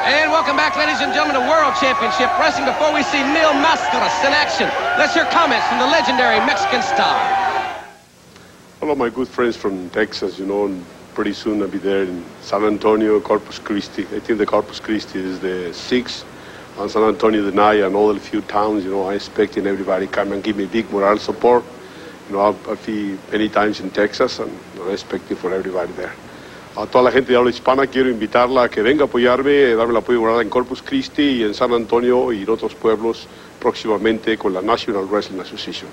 And welcome back, ladies and gentlemen, to World Championship Wrestling. Before we see Mil Mascaras in action, let's hear comments from the legendary Mexican star. Hello, my good friends from Texas, you know, and pretty soon I'll be there in San Antonio, Corpus Christi. I think the Corpus Christi is the 6th, and San Antonio the 9th, and all the few towns, you know, I'm expecting everybody come and give me big moral support. You know, I'll be many times in Texas, and I'm expecting for everybody there. A toda la gente de habla hispana quiero invitarla a que venga a apoyarme, darme el apoyo moral en Corpus Christi y en San Antonio y en otros pueblos próximamente con la National Wrestling Association.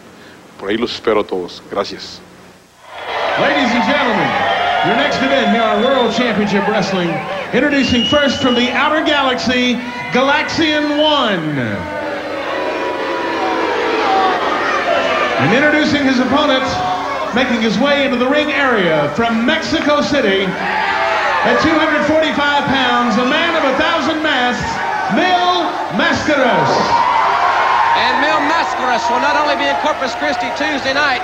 Por ahí los espero a todos. Gracias. Ladies and gentlemen, your next event here on World Championship Wrestling, introducing first from the outer galaxy, Galaxian 1. And introducing his opponent, making his way into the ring area from Mexico City, at 245 pounds, a man of 1,000 masks, Mil Mascaras. And Mil Mascaras will not only be in Corpus Christi Tuesday night,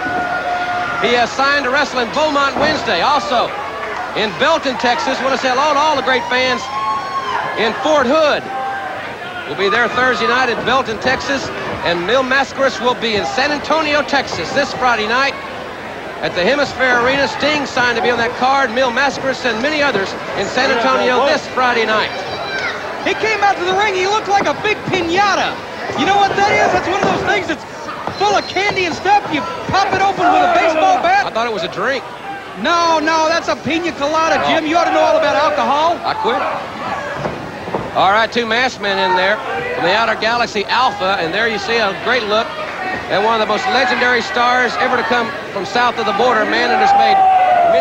he has signed to wrestle in Beaumont Wednesday. Also, in Belton, Texas, want to say hello to all the great fans in Fort Hood. We'll be there Thursday night in Belton, Texas, and Mil Mascaras will be in San Antonio, Texas this Friday night at the Hemisphere Arena. Sting signed to be on that card. Mil Mascaras and many others in San Antonio this Friday night. He came out to the ring, he looked like a big piñata. You know what that is? That's one of those things that's full of candy and stuff. You pop it open with a baseball bat. I thought it was a drink. No, that's a piña colada, Jim. You ought to know all about alcohol. I quit. All right, two masked men in there from the outer galaxy, Alpha, and there you see a great look at one of the most legendary stars ever to come from south of the border, a man that has made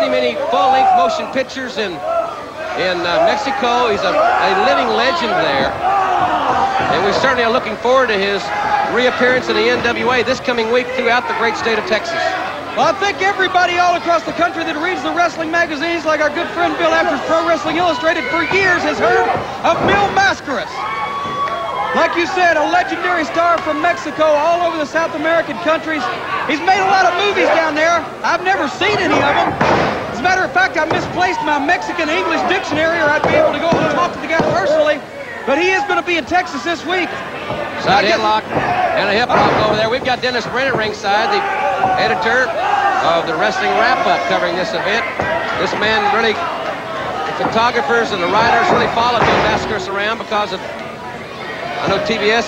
many full-length motion pictures in Mexico. He's a living legend there. And we certainly are looking forward to his reappearance in the NWA this coming week throughout the great state of Texas. Well, I think everybody all across the country that reads the wrestling magazines, like our good friend Bill Apter's Pro Wrestling Illustrated, for years has heard of Mil Mascaras. Like you said, a legendary star from Mexico, all over the South American countries. He's made a lot of movies down there. I've never seen any of them. As a matter of fact, I misplaced my Mexican-English dictionary, or I'd be able to go and talk to the guy personally. But he is going to be in Texas this week. Side headlock and a hip hop over there. We've got Dennis Brent at ringside, the editor of the Wrestling Wrap-Up, covering this event. This man really, the photographers and the writers really follow Mil Mascaras around because of, I know TBS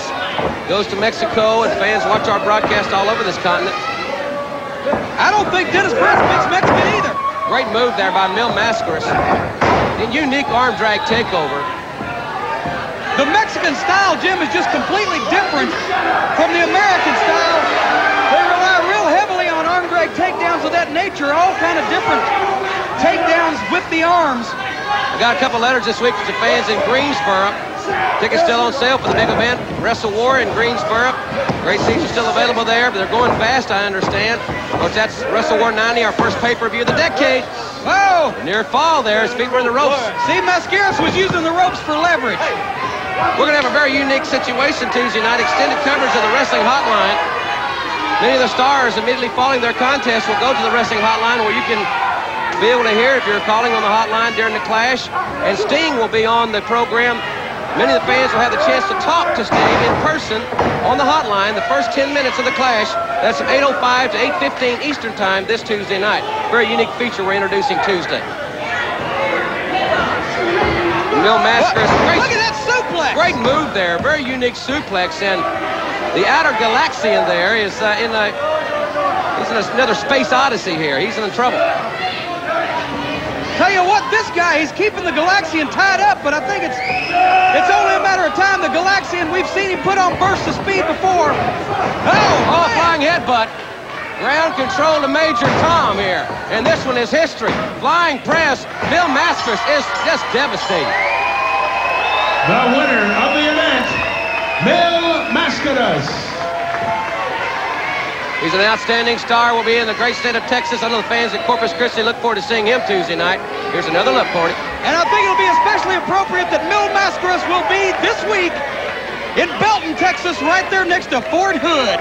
goes to Mexico and fans watch our broadcast all over this continent. I don't think Dennis Brent speaks Mexican either. Great move there by Mil Mascaras. A unique arm drag takeover. The Mexican style, Jim, is just completely different from the American style. They rely real heavily on arm drag takedowns of that nature, all kind of different takedowns with the arms. I got a couple letters this week from the fans in Greensboro. Tickets still on sale for the big event, Wrestle War in Greensboro. Great seats are still available there, but they're going fast, I understand. Of course, that's Wrestle War 90, our first pay-per-view of the decade. Oh! Near fall there, his feet were in the ropes. See, Mascaras was using the ropes for leverage. We're going to have a very unique situation Tuesday night, extended coverage of the Wrestling Hotline. Many of the stars immediately following their contest will go to the Wrestling Hotline where you can be able to hear if you're calling on the hotline during the Clash. And Sting will be on the program. Many of the fans will have the chance to talk to Sting in person on the hotline the first 10 minutes of the Clash. That's from 8:05 to 8:15 Eastern Time this Tuesday night. Very unique feature we're introducing Tuesday. Mil Mascaras, look at that suplex! Great move there, very unique suplex, and the outer Galaxian there is he's in another space odyssey here. He's in trouble. Tell you what, this guy, he's keeping the Galaxian tied up, but I think it's only a matter of time. The Galaxian, we've seen him put on bursts of speed before. Oh, flying headbutt. Ground control to Major Tom here. And this one is history. Flying press. Mil Mascaras is just devastating. The winner of the event, Mil Mascaras. He's an outstanding star. Will be in the great state of Texas. I know the fans at Corpus Christi look forward to seeing him Tuesday night. Here's another look, Cordy. And I think it'll be especially appropriate that Mil Mascaras will be this week in Belton, Texas, right there next to Fort Hood.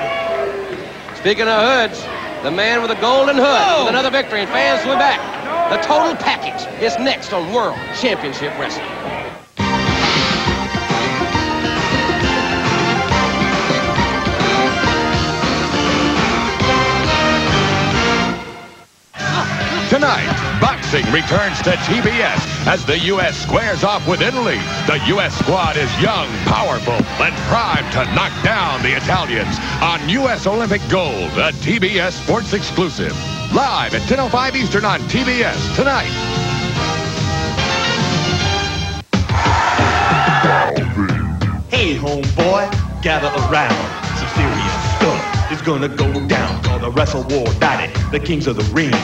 Speaking of hoods, the man with a golden hood with another victory, and fans will be back. The total package is next on World Championship Wrestling. Boxing returns to TBS as the U.S. squares off with Italy. The U.S. squad is young, powerful, and primed to knock down the Italians on U.S. Olympic Gold, a TBS Sports exclusive. Live at 10:05 Eastern on TBS tonight. Hey, homeboy, gather around. Some serious stuff is gonna go down. Gonna wrestle war daddy, the kings of the ring.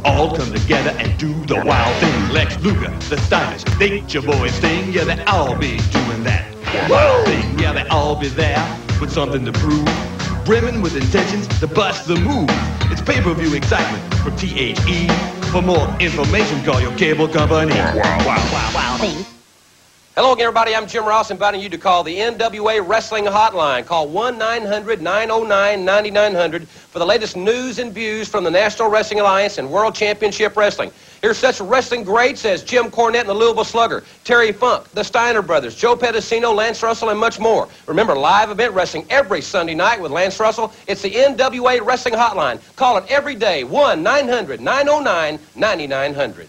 All come together and do the wild thing. Lex Luger, the Stylish, they your boys sing. Yeah, they all be doing that wild thing. Yeah, they all be there with something to prove. Brimming with intentions to bust the move. It's pay-per-view excitement from THE. For more information, call your cable company. Wow thing. Hello again, everybody. I'm Jim Ross, inviting you to call the NWA Wrestling Hotline. Call 1-900-909-9900 for the latest news and views from the National Wrestling Alliance and World Championship Wrestling. Here's such wrestling greats as Jim Cornette and the Louisville Slugger, Terry Funk, the Steiner Brothers, Joe Pedicino, Lance Russell, and much more. Remember, live event wrestling every Sunday night with Lance Russell. It's the NWA Wrestling Hotline. Call it every day, 1-900-909-9900.